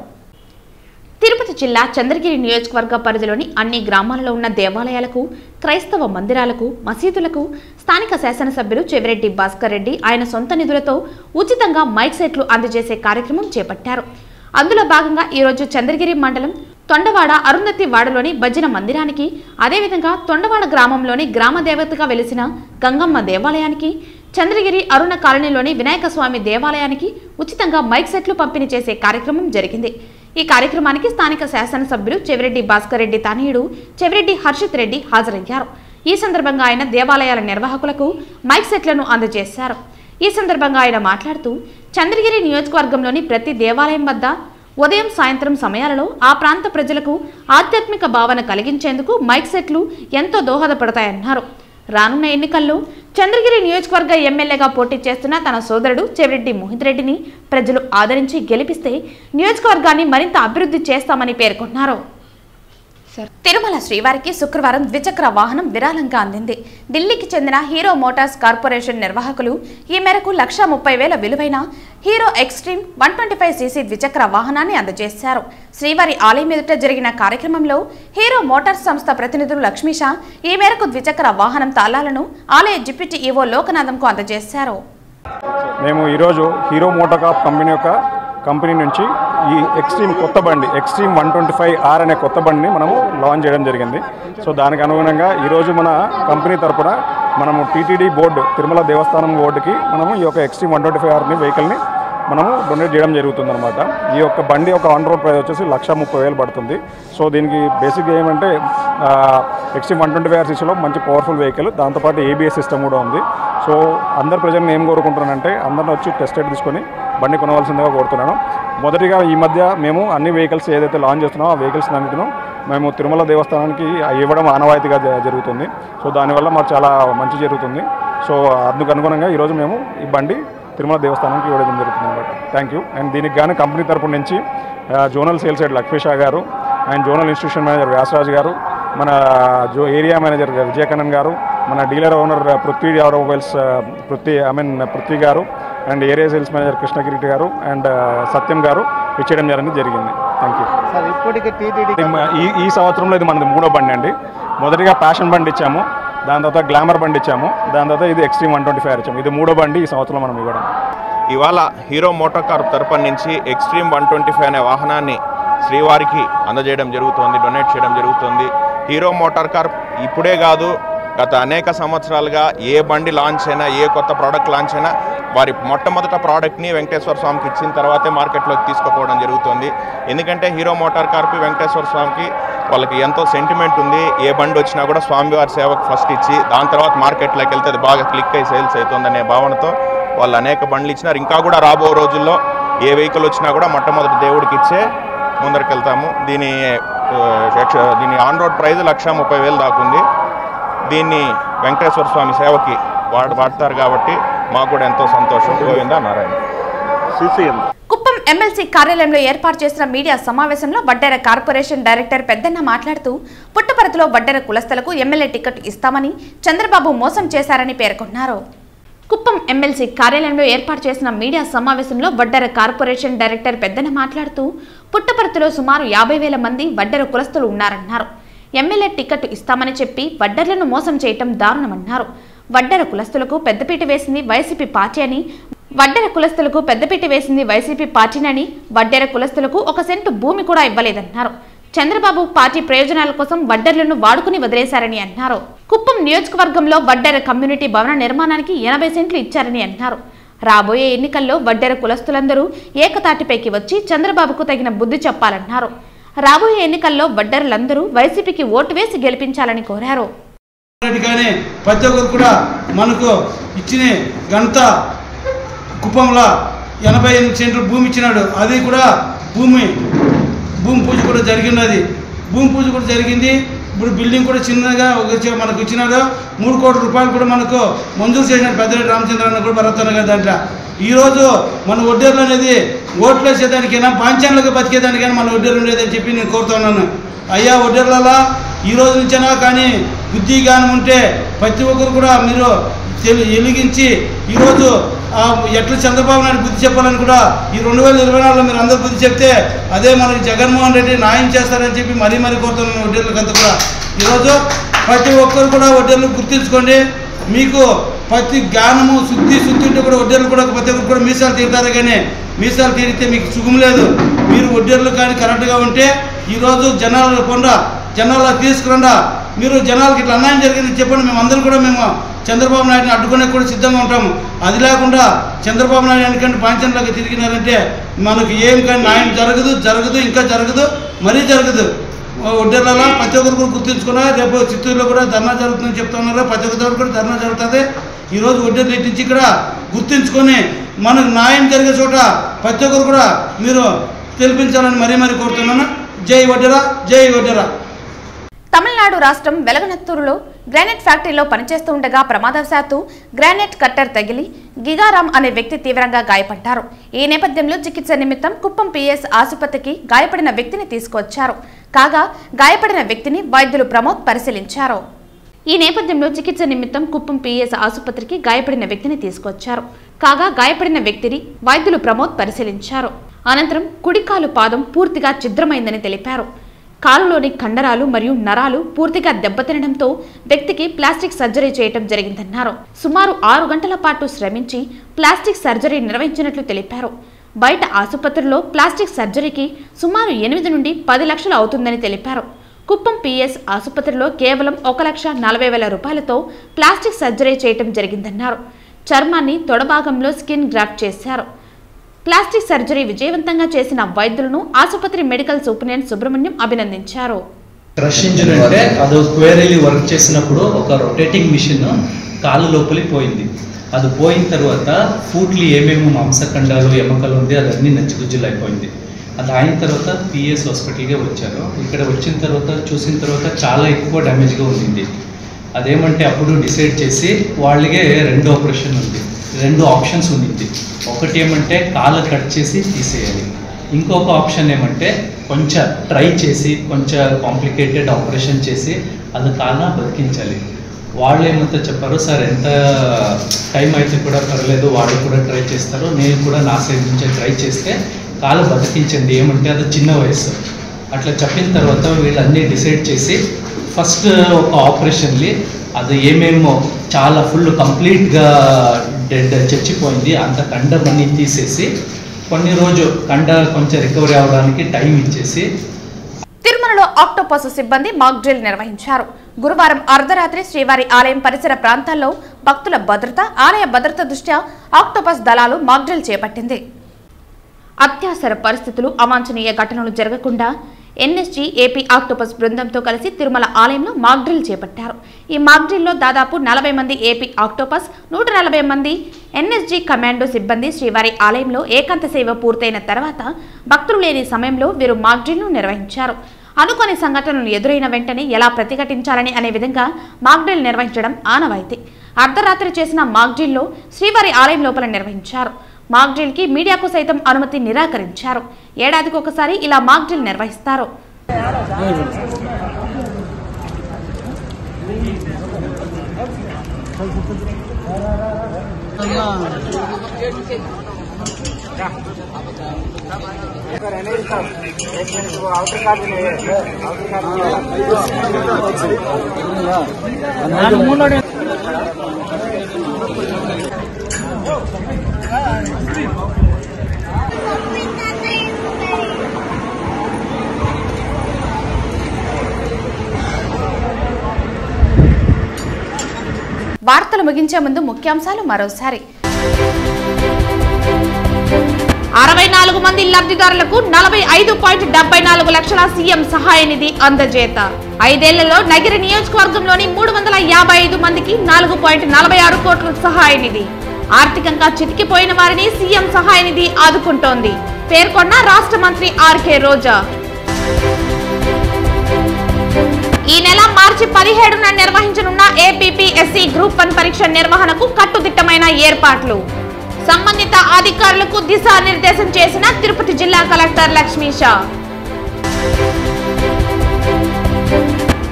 తిరుపతి జిల్లా చంద్రగిరి నియోజకవర్గ పరిధిలోని అన్ని గ్రామాలలో ఉన్న దేవాలయాలకు, క్రైస్తవ మందిరాలకు, మసీదులకు స్థానిక శాసనసభ్యులు చెవిరెడ్డి భాస్కర్ రెడ్డి ఆయన సొంత నిధులతో ఉచితంగా మైక్ సెట్లు అందజేసే కార్యక్రమం చేపట్టారు. అందులో భాగంగా ఈరోజు చంద్రగిరి మండలం తొండవాడ అరుంధతి వాడలోని భజన మందిరానికి, అదేవిధంగా తొండవాడ గ్రామంలోని గ్రామ దేవతగా వెలిసిన గంగమ్మ దేవాలయానికి, చంద్రగిరి అరుణ కాలనీలోని వినాయక స్వామి దేవాలయానికి ఉచితంగా మైక్ సెట్లు పంపిణీ చేసే కార్యక్రమం జరిగింది. ఈ కార్యక్రమానికి స్థానిక శాసనసభ్యులు చెవిరెడ్డి భాస్కర్ రెడ్డి తనయుడు చెవిరెడ్డి హర్షిత్ రెడ్డి హాజరయ్యారు. ఈ సందర్భంగా ఆయన దేవాలయాల నిర్వాహకులకు మైక్ సెట్లను అందజేశారు. ఈ సందర్భంగా ఆయన మాట్లాడుతూ, చంద్రగిరి నియోజకవర్గంలోని ప్రతి దేవాలయం వద్ద ఉదయం సాయంత్రం సమయాలలో ఆ ప్రాంత ప్రజలకు ఆధ్యాత్మిక భావన కలిగించేందుకు మైక్ సెట్లు ఎంతో దోహదపడతాయన్నారు. రానున్న ఎన్నికల్లో చంద్రగిరి నియోజకవర్గ ఎమ్మెల్యేగా పోటీ చేస్తున్న తన సోదరుడు చెవిరెడ్డి మోహిత్ రెడ్డిని ప్రజలు ఆదరించి గెలిపిస్తే నియోజకవర్గాన్ని మరింత అభివృద్ధి చేస్తామని పేర్కొన్నారు. తిరుమల శ్రీవారికి శుక్రవారం ద్విచక్ర వాహనం విరాళంగా అందింది. ఢిల్లీకి చెందిన హీరో మోటార్స్ కార్పొరేషన్ నిర్వాహకులు ఈ మేరకు 1,30,000 విలువైన హీరో ఎక్స్ట్రీమ్ 125cc ద్విచక్ర వాహనాన్ని అందజేశారు. శ్రీవారి ఆలయం ఎదుట జరిగిన కార్యక్రమంలో హీరో మోటార్స్ సంస్థ ప్రతినిధులు లక్ష్మీషా ఈ మేరకు ద్విచక్ర వాహనం తాళాలను ఆలయ డిప్యూటీ ఈవో లోకనాథంకు అందజేశారు. మేము ఈరోజు హీరో మోటార్ కార్ప్ కంపెనీ నుంచి ఈ ఎక్స్ట్రీమ్ కొత్త బండి ఎక్స్ట్రీమ్ 125R అనే కొత్త బండిని మనము లాంచ్ చేయడం జరిగింది. సో దానికి అనుగుణంగా ఈరోజు మన కంపెనీ తరపున మనము టీటీడీ బోర్డు, తిరుమల దేవస్థానం బోర్డుకి మనము ఈ యొక్క ఎక్స్ట్రీమ్ 125R వెహికల్ని మనము డొనేట్ చేయడం జరుగుతుందన్నమాట. ఈ యొక్క బండి ఒక ఆన్ రోడ్ ప్రైస్ వచ్చేసి 1,30,000 పడుతుంది. సో దీనికి బేసిక్గా ఏమంటే ఎక్స్ట్రీమ్ 125R సీసీలో మంచి పవర్ఫుల్ వెహికల్, దాంతోపాటు ABS సిస్టమ్ కూడా ఉంది. సో అందరు ప్రజలను ఏం కోరుకుంటున్నానంటే అందరిని వచ్చి టెస్ట్ రైడ్ తీసుకొని బండి కొనవలసిందిగా కోరుతున్నాను. మొదటిగా ఈ మధ్య మేము అన్ని వెహికల్స్ ఏదైతే లాంచ్ చేస్తున్నామో ఆ వెహికల్స్ అన్నిటిను మేము తిరుమల దేవస్థానానికి ఇవ్వడం ఆనవాయితీగా జరుగుతుంది. సో దానివల్ల మాకు చాలా మంచి జరుగుతుంది. సో అందుకు అనుగుణంగా ఈరోజు మేము ఈ బండి తిరుమల దేవస్థానానికి ఇవ్వడం జరుగుతుంది అనమాట. Thank you. అండ్ దీనికి కానీ కంపెనీ తరపు నుంచి zonal sales head Lakshmisha garu and zonal institution manager Vyasaraj garu, మన ఏరియా మేనేజర్ విజయకన్నన్ గారు, మన dealer owner Prithvi automobiles Prithvi garu and area sales manager Krishnagiri garu and Satyam garu ఇచ్చేయడం జరిగింది. Thank you. ఈ సంవత్సరంలో ఇది మనది 3వ బండి అండి. మొదటిగా ప్యాషన్ బండి ఇచ్చాము, దాని తర్వాత గ్లామర్ బండి ఇచ్చాము, దాని తర్వాత ఇది ఎక్స్ట్రీమ్ 125R ఇచ్చాము. ఇది 3వ బండి ఈ సంవత్సరం మనం ఇవ్వడం. ఇవాళ హీరో మోటార్ కార్ప్ తరపున నుంచి ఎక్స్ట్రీమ్ 125 అనే వాహనాన్ని శ్రీవారికి అందజేయడం జరుగుతోంది, డొనేట్ చేయడం జరుగుతుంది. హీరో మోటార్ కార్ప్ ఇప్పుడే కాదు, గత అనేక సంవత్సరాలుగా ఏ బండి లాంచ్ అయినా, ఏ కొత్త ప్రోడక్ట్ లాంచ్ అయినా వారి మొట్టమొదట ప్రోడక్ట్ని వెంకటేశ్వర స్వామికి ఇచ్చిన తర్వాతే మార్కెట్లోకి తీసుకుపోవడం జరుగుతుంది. ఎందుకంటే హీరో మోటార్ కార్ప్ వెంకటేశ్వర స్వామికి వాళ్ళకి ఎంతో సెంటిమెంట్ ఉంది. ఏ బండి వచ్చినా కూడా స్వామివారి సేవకు ఫస్ట్ ఇచ్చి దాని తర్వాత మార్కెట్లోకి వెళ్తే అది బాగా క్లిక్ అయ్యి సేల్స్ అవుతుందనే భావనతో వాళ్ళు అనేక బండ్లు ఇచ్చినారు. ఇంకా కూడా రాబో రోజుల్లో ఏ వెహికల్ వచ్చినా కూడా మొట్టమొదటి దేవుడికి ఇచ్చే ముందరికి వెళ్తాము. దీని ఆన్ రోడ్ ప్రైజ్ 1,30,000 దాకా ఉంది. దీన్ని వెంకటేశ్వర స్వామి సేవకి వాడతారు కాబట్టి మాకు కూడా ఎంతో సంతోషం. గోవిందా నారాయణ. కుప్పం ఎమ్మెల్సీ కార్యాలయంలో ఏర్పాటు చేసిన మీడియా సమావేశంలో వడ్డెర కార్పొరేషన్ డైరెక్టర్ పెద్దన్న మాట్లాడుతూ పుట్టపర్తిలో వడ్డెర కులస్తులకు ఎమ్మెల్యే టికెట్ ఇస్తామని చంద్రబాబు మోసం చేశారని పేర్కొన్నారు. కుప్పం ఎమ్మెల్సీ కార్యాలయంలో ఏర్పాటు చేసిన మీడియా సమావేశంలో వడ్డెర కార్పొరేషన్ డైరెక్టర్ పెద్దన్న మాట్లాడుతూ పుట్టపర్తిలో సుమారు 50,000 మంది వడ్డెర కులస్తులు ఉన్నారన్నారు. ఎమ్మెల్యే టికెట్ ఇస్తామని చెప్పి వడ్డెర్లను మోసం చేయటం దారుణమన్నారు. వడ్డెర కులస్తులకు పెద్దపీట వేసింది వైసీపీ పార్టీ అని, వడ్డెర కులస్తులకు పెద్దపీట వేసింది వైసీపీ పార్టీనని, వడ్డెర కులస్తులకు 1 సెంటు భూమి కూడా ఇవ్వలేదన్నారు. చంద్రబాబు పార్టీ ప్రయోజనాల కోసం వడ్డెర్లను వాడుకుని వదిలేశారని అన్నారు. కుప్పం నియోజకవర్గంలో వడ్డెర కమ్యూనిటీ భవన నిర్మాణానికి 80 సెంట్లు ఇచ్చారని అన్నారు. రాబోయే ఎన్నికల్లో వడ్డెర కులస్తులందరూ ఏకతాటిపైకి వచ్చి చంద్రబాబుకు తగిన బుద్ధి చెప్పాలన్నారు. రాబోయే ఎన్నికల్లో వడ్డెర్లందరూ వైసీపీకి ఓటు వేసి గెలిపించాలని కోరారు. ప్రతి ఒక్కరు కూడా మనకు ఇచ్చిన గంట కుప్పంలో 88 సెంట్లు భూమి ఇచ్చినాడు. అది కూడా భూమి పూజ కూడా జరిగినది. భూమి పూజ కూడా జరిగింది. ఇప్పుడు బిల్డింగ్ కూడా చిన్నగా మనకు ఇచ్చినారు. 3 కోట్ల రూపాయలు కూడా మనకు మంజూరు చేసినారు పెద్దరెడ్డి రామచంద్రన్న కూడా భరతన్న గారు. దాంట్లో ఈరోజు మన వడ్డేర్లు అనేది ఓట్లు వేసేదానికైనా పాంచాన్లుగా బతికేదానికైనా మన వడ్డేర్లు ఉండేదని చెప్పి నేను కోరుతున్నాను. అయ్యా వడ్డేర్లలో ఈ రోజు నుంచైనా కానీ బుద్ధి జ్ఞానం ఉంటే ప్రతి ఒక్కరు కూడా మీరు వెలిగించి ఈరోజు ఎట్లా చంద్రబాబు నాయుడు బుద్ధి చెప్పాలని కూడా ఈ 2024లో మీరు అందరూ బుద్ధి చెప్తే అదే మనకి జగన్మోహన్ రెడ్డి న్యాయం చేస్తారని చెప్పి మరీ కోరుతున్నాను వడ్డేర్లకంతా కూడా. ఈరోజు ప్రతి ఒక్కరు కూడా వడ్డేర్లు గుర్తించుకోండి. మీకు ప్రతి జ్ఞానము శుద్ధి ఉంటే కూడా వడ్డేర్లు కూడా ప్రతి ఒక్కరు కూడా మీసాలు తీరుతారు. కానీ మీసాలు తీరితే మీకు సుఖం లేదు. మీరు వడ్డేర్లు కానీ కరెక్ట్గా ఉంటే ఈరోజు జనాల్లో తీసుకురండా. మీరు జనాలకి ఇట్లా అన్యాయం జరిగింది చెప్పండి. మేము అందరూ కూడా చంద్రబాబు నాయుడిని అడ్డుకునే కూడా సిద్ధంగా ఉంటాము. అది లేకుండా చంద్రబాబు నాయుడు ఎందుకంటే పాంచన్లోకి తిరిగినారంటే మనకు ఏం కానీ న్యాయం జరగదు ఇంకా జరగదు మరీ జరగదు. వడ్డేర్లలో ప్రతి ఒక్కరు కూడా గుర్తించుకున్నా. రేపు చిత్తూరులో కూడా ధర్నా జరుగుతుందని చెప్తున్నారు. ప్రతి ఒక్కరు కూడా ధర్నా జరుగుతుంది. ఈరోజు వడ్డేర్లు ఇట్టించి ఇక్కడ గుర్తించుకొని మనకు న్యాయం జరిగే చోట ప్రతి ఒక్కరు కూడా మీరు తెలిపించాలని మరీ కోరుతున్నాను. జై వడ్డెర, జై వడ్డెర. తమిళనాడు రాష్ట్రం వెలగనత్తూరులో గ్రానైట్ ఫ్యాక్టరీలో పనిచేస్తూ ఉండగా ప్రమాదవశాత్తు గ్రానైట్ కట్టర్ తగిలి గిగారాం అనే వ్యక్తి తీవ్రంగా గాయపడ్డారు. ఈ నేపథ్యంలో చికిత్స నిమిత్తం కుప్పం పిఎస్ ఆసుపత్రికి గాయపడిన వ్యక్తిని తీసుకొచ్చారు. కాగా గాయపడిన వ్యక్తిని వైద్యులు ప్రమోద్ పరిశీలించారు. ఈ నేపథ్యంలో చికిత్స నిమిత్తం కుప్పం పిఎస్ ఆసుపత్రికి గాయపడిన వ్యక్తిని తీసుకొచ్చారు. కాగా గాయపడిన వ్యక్తిని వైద్యులు ప్రమోద్ పరిశీలించారు. అనంతరం కుడికాలు పాదం పూర్తిగా ఛిద్రమైందని తెలిపారు. కాలులోని కండరాలు మరియు నరాలు పూర్తిగా దెబ్బతినడంతో వ్యక్తికి ప్లాస్టిక్ సర్జరీ చేయటం జరిగిందన్నారు. సుమారు 6 గంటల పాటు శ్రమించి ప్లాస్టిక్ సర్జరీ నిర్వహించినట్లు తెలిపారు. బయట ఆసుపత్రిలో ప్లాస్టిక్ సర్జరీకి సుమారు 8 నుండి 10 లక్షలు అవుతుందని తెలిపారు. కుప్పం పిఎస్ ఆసుపత్రిలో కేవలం 1,40,000 రూపాయలతో ప్లాస్టిక్ సర్జరీ చేయటం జరిగిందన్నారు. చర్మాన్ని తొడభాగంలో స్కిన్ గ్రాఫ్ట్ చేశారు. ప్లాస్టిక్ సర్జరీ విజయవంతంగా చేసిన వైద్యులను ఆసుపత్రి మెడికల్ సూపరింటెండెంట్ సుబ్రహ్మణ్యం అభినందించారు. క్రష్ ఇంజరీ అంటే అది క్వేరీలీ వర్క్ చేసినప్పుడు ఒక రొటేటింగ్ మిషన్ కాలు లోపలికి పోయింది. అది పోయిన తర్వాత ఫూట్లు ఏమేమి మాంసఖండాలు ఎముకలు ఉంది అదన్నీ నచ్చిగుజ్జులు అయిపోయింది. అది అయిన తర్వాత పిఎస్ హాస్పిటల్గా వచ్చారు. ఇక్కడ వచ్చిన తర్వాత చూసిన తర్వాత చాలా ఎక్కువ డ్యామేజ్గా ఉండింది. అదేమంటే అప్పుడు డిసైడ్ చేసి వాళ్ళకే 2 ఆపరేషన్ ఉంది, 2 ఆప్షన్స్ ఉండింది. ఒకటి ఏమంటే కాలు కట్ చేసి తీసేయాలి. ఇంకొక ఆప్షన్ ఏమంటే కొంచెం ట్రై చేసి కొంచెం కాంప్లికేటెడ్ ఆపరేషన్ చేసి అది కాళ్ళ బతికించాలి. వాళ్ళు ఏమంతా చెప్పారు, సార్ ఎంత టైం అయితే కూడా పర్లేదు వాళ్ళు కూడా ట్రై చేస్తారు, నేను కూడా నా సైడ్ నుంచి ట్రై చేస్తే కాలు బతికించండి, ఏమంటే అది చిన్న వయసు అట్లా చెప్పిన తర్వాత వీళ్ళన్నీ డిసైడ్ చేసి ఫస్ట్ ఒక ఆపరేషన్లీ అది ఏమేమో చాలా ఫుల్ కంప్లీట్గా డెడ్ చచ్చిపోయింది. అంత కండమన్నీ తీసేసి కొన్ని రోజు కండ కొంచెం రికవరీ అవడానికి టైం ఇచ్చేసి తిరుమలలో ఆక్టోపస్ సిబ్బంది మాక్ డ్రిల్ నిర్వహించారు. గురువారం అర్ధరాత్రి శ్రీవారి ఆలయం పరిసర ప్రాంతాల్లో భక్తుల భద్రత, ఆలయ భద్రత దృష్ట్యా ఆక్టోపస్ దళాలు మాక్ డ్రిల్ చేపట్టింది. అత్యవసర పరిస్థితులు, అవాంఛనీయ ఘటనలు జరగకుండా ఎన్ఎస్జీ ఏపీ ఆక్టోపస్ బృందంతో కలిసి తిరుమల ఆలయంలో మాక్ డ్రిల్ చేపట్టారు. ఈ మాక్ డ్రిల్లో దాదాపు 40 మంది ఏపీ ఆక్టోపస్, 140 మంది ఎన్ఎస్జీ కమాండో సిబ్బంది శ్రీవారి ఆలయంలో ఏకాంత సేవ పూర్తయిన తర్వాత భక్తులు లేని సమయంలో వీరు మాక్ డ్రిల్ను నిర్వహించారు. అనుకోని సంఘటనలు ఎదురైన వెంటనే ఎలా ప్రతిఘటించాలని అనే విధంగా మాక్ డ్రిల్ నిర్వహించడం ఆనవాయితీ. అర్ధరాత్రి చేసిన మాక్ డ్రిల్లో శ్రీవారి ఆలయం లోపల నిర్వహించారు. మాక్ డ్రిల్ కి మీడియాకు సైతం అనుమతి నిరాకరించారు. ఏడాదికి ఒకసారి ఇలా మాక్ డ్రిల్ నిర్వహిస్తారు. వార్తలు ముగించే ముందు ముఖ్యాంశాలు మరోసారి. 64 మంది లబ్ధిదారులకు 45.74 లక్షల సీఎం సహాయ నిధి అందజేత. 5 ఏళ్లలో నగిరి నియోజకవర్గంలోని 355 మందికి 4.46 కోట్ల సహాయ నిధి. ఆర్థికంగా చితికిపోయిన వారిని సీఎం సహాయ నిధి ఆదుకుంటోంది పేర్కొన్న రాష్ట్ర మంత్రి ఆర్కే రోజా. ఈ నెల మార్చి 17న నిర్వహించనున్న ఏపీపీఎస్సీ గ్రూప్ 1 పరీక్ష నిర్వహణకు కట్టుదిట్టమైన ఏర్పాట్లు. సంబంధిత అధికారులకు దిశానిర్దేశం చేసిన తిరుపతి జిల్లా కలెక్టర్ లక్ష్మీషా.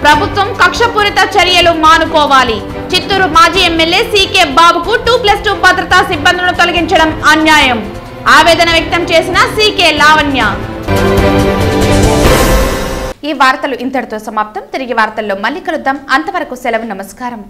ప్రభుత్వం కక్షపూరిత చర్యలు మానుకోవాలి. చిత్తూరు మాజీ ఎమ్మెల్యే సీకే బాబుకు 2+2 భద్రతా సిబ్బందులను తొలగించడం అన్యాయం. ఆవేదన వ్యక్తం చేసిన సీకే లావణ్య. ఈ వార్తలు ఇంతటితో సమాప్తం. తిరిగి వార్తల్లో మళ్ళీ కలుద్దాం. అంతవరకు సెలవు. నమస్కారం.